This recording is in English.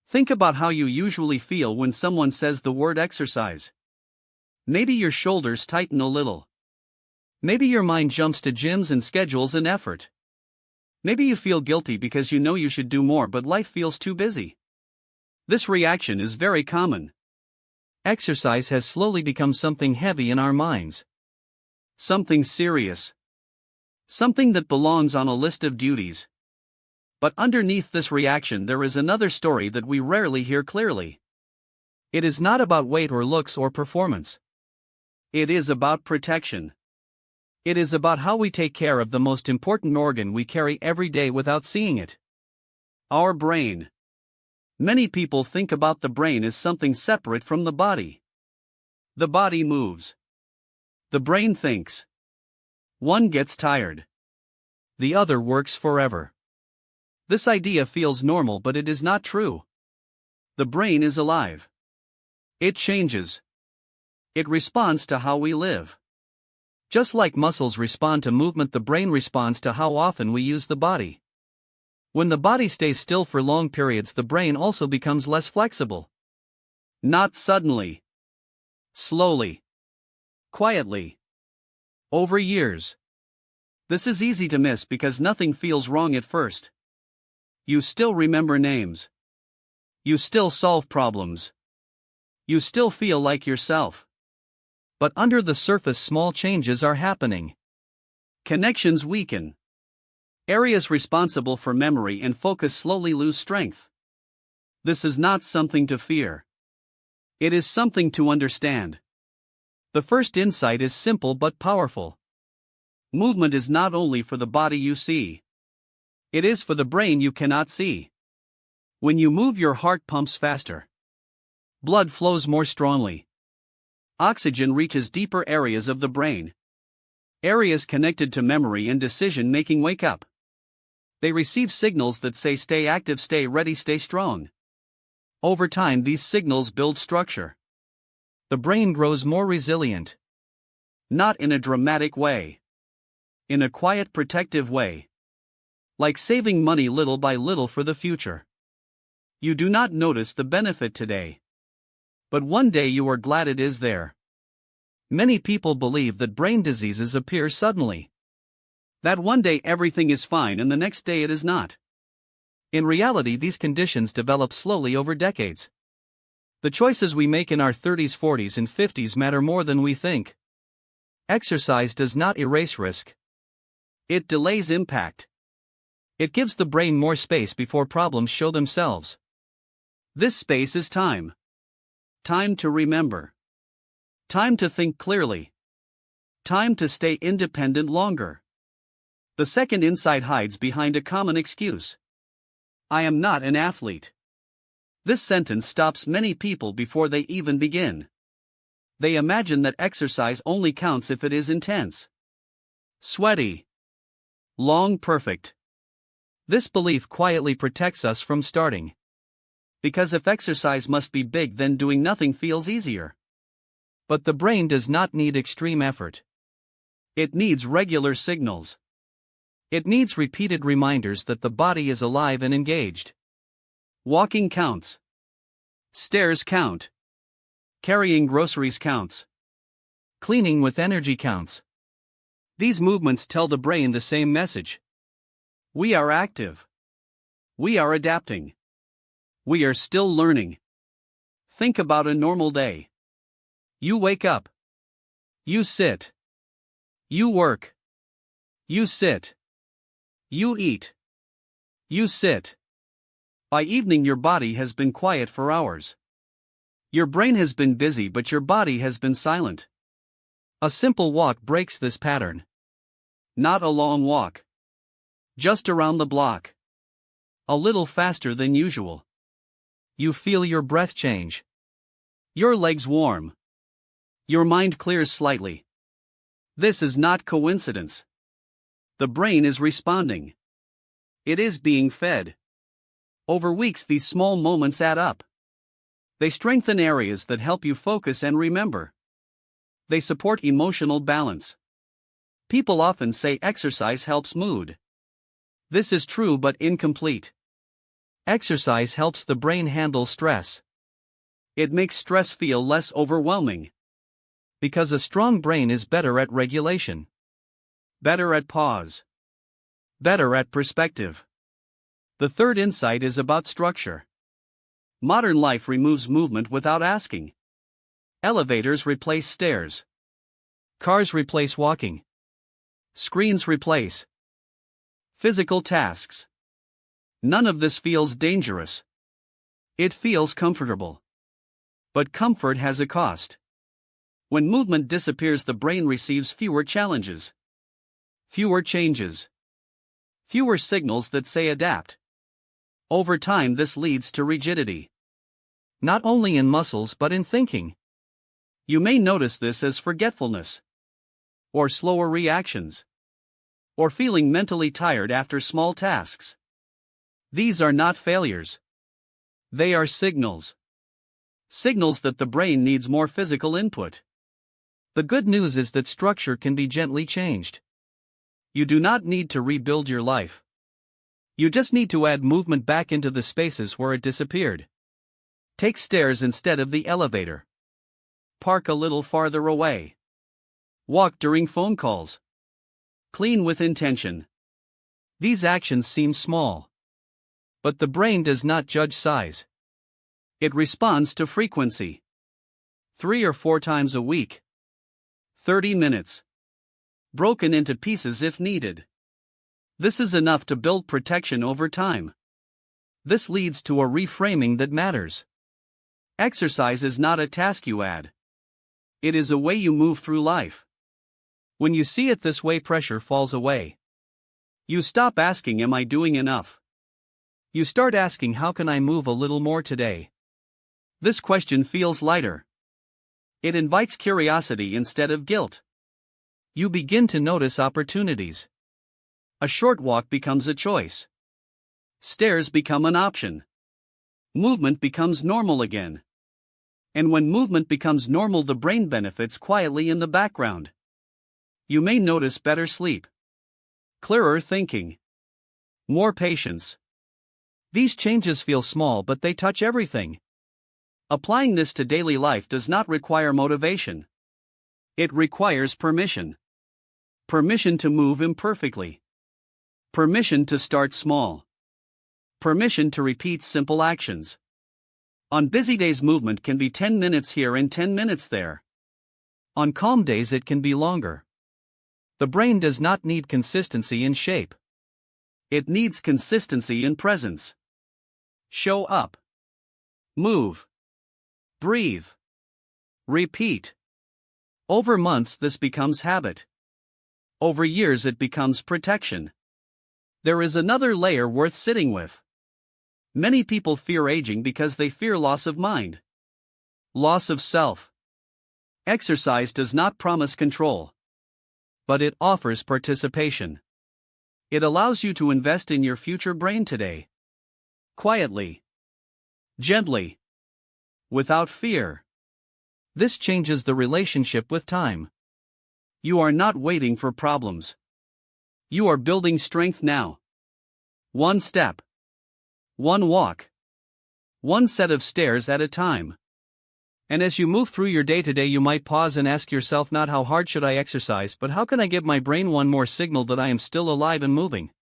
Think about how you usually feel when someone says the word exercise. Maybe your shoulders tighten a little. Maybe your mind jumps to gyms and schedules and effort. Maybe you feel guilty because you know you should do more but life feels too busy. This reaction is very common. Exercise has slowly become something heavy in our minds. Something serious. Something that belongs on a list of duties. But underneath this reaction there is another story that we rarely hear clearly. It is not about weight or looks or performance. It is about protection. It is about how we take care of the most important organ we carry every day without seeing it. Our brain. Many people think about the brain as something separate from the body. The body moves. The brain thinks. One gets tired. The other works forever. This idea feels normal, but it is not true. The brain is alive. It changes. It responds to how we live. Just like muscles respond to movement, the brain responds to how often we use the body. When the body stays still for long periods, the brain also becomes less flexible. Not suddenly. Slowly. Quietly. Over years. This is easy to miss because nothing feels wrong at first. You still remember names. You still solve problems. You still feel like yourself. But under the surface, small changes are happening. Connections weaken. Areas responsible for memory and focus slowly lose strength. This is not something to fear. It is something to understand. The first insight is simple but powerful. Movement is not only for the body you see. It is for the brain you cannot see. When you move, your heart pumps faster. Blood flows more strongly. Oxygen reaches deeper areas of the brain. Areas connected to memory and decision-making wake up. They receive signals that say stay active, stay ready, stay strong. Over time, these signals build structure. The brain grows more resilient. Not in a dramatic way. In a quiet, protective way. Like saving money little by little for the future. You do not notice the benefit today. But one day you are glad it is there. Many people believe that brain diseases appear suddenly. That one day everything is fine and the next day it is not. In reality, these conditions develop slowly over decades. The choices we make in our 30s, 40s, and 50s matter more than we think. Exercise does not erase risk. It delays impact. It gives the brain more space before problems show themselves. This space is time. Time to remember. Time to think clearly. Time to stay independent longer. The second insight hides behind a common excuse. I am not an athlete. This sentence stops many people before they even begin. They imagine that exercise only counts if it is intense. Sweaty. Long, perfect. This belief quietly protects us from starting. Because if exercise must be big, then doing nothing feels easier. But the brain does not need extreme effort. It needs regular signals. It needs repeated reminders that the body is alive and engaged. Walking counts. Stairs count. Carrying groceries counts. Cleaning with energy counts. These movements tell the brain the same message. We are active. We are adapting. We are still learning. Think about a normal day. You wake up. You sit. You work. You sit. You eat. You sit. By evening, your body has been quiet for hours. Your brain has been busy, but your body has been silent. A simple walk breaks this pattern. Not a long walk. Just around the block. A little faster than usual. You feel your breath change. Your legs warm. Your mind clears slightly. This is not coincidence. The brain is responding. It is being fed. Over weeks, these small moments add up. They strengthen areas that help you focus and remember. They support emotional balance. People often say exercise helps mood. This is true but incomplete. Exercise helps the brain handle stress. It makes stress feel less overwhelming. Because a strong brain is better at regulation, better at pause, better at perspective. The third insight is about structure. Modern life removes movement without asking. Elevators replace stairs. Cars replace walking. Screens replace physical tasks. None of this feels dangerous. It feels comfortable. But comfort has a cost. When movement disappears, the brain receives fewer challenges, fewer changes, fewer signals that say adapt. Over time, this leads to rigidity. Not only in muscles but in thinking. You may notice this as forgetfulness, or slower reactions, or feeling mentally tired after small tasks. These are not failures. They are signals. Signals that the brain needs more physical input. The good news is that structure can be gently changed. You do not need to rebuild your life. You just need to add movement back into the spaces where it disappeared. Take stairs instead of the elevator. Park a little farther away. Walk during phone calls. Clean with intention. These actions seem small. But the brain does not judge size. It responds to frequency. 3 or 4 times a week. 30 minutes. Broken into pieces if needed. This is enough to build protection over time. This leads to a reframing that matters. Exercise is not a task you add. It is a way you move through life. When you see it this way, pressure falls away. You stop asking, "Am I doing enough?" You start asking, "How can I move a little more today?" This question feels lighter. It invites curiosity instead of guilt. You begin to notice opportunities. A short walk becomes a choice. Stairs become an option. Movement becomes normal again. And when movement becomes normal, the brain benefits quietly in the background. You may notice better sleep, clearer thinking, more patience. These changes feel small, but they touch everything. Applying this to daily life does not require motivation. It requires permission. Permission to move imperfectly. Permission to start small. Permission to repeat simple actions. On busy days, movement can be 10 minutes here and 10 minutes there. On calm days, it can be longer. The brain does not need consistency in shape. It needs consistency in presence. Show up. Move. Breathe. Repeat. Over months, this becomes habit. Over years, it becomes protection. There is another layer worth sitting with. Many people fear aging because they fear loss of mind, loss of self. Exercise does not promise control, but it offers participation. It allows you to invest in your future brain today. Quietly. Gently. Without fear. This changes the relationship with time. You are not waiting for problems. You are building strength now. One step. One walk. One set of stairs at a time. And as you move through your day-to-day, you might pause and ask yourself, not how hard should I exercise, but how can I give my brain one more signal that I am still alive and moving?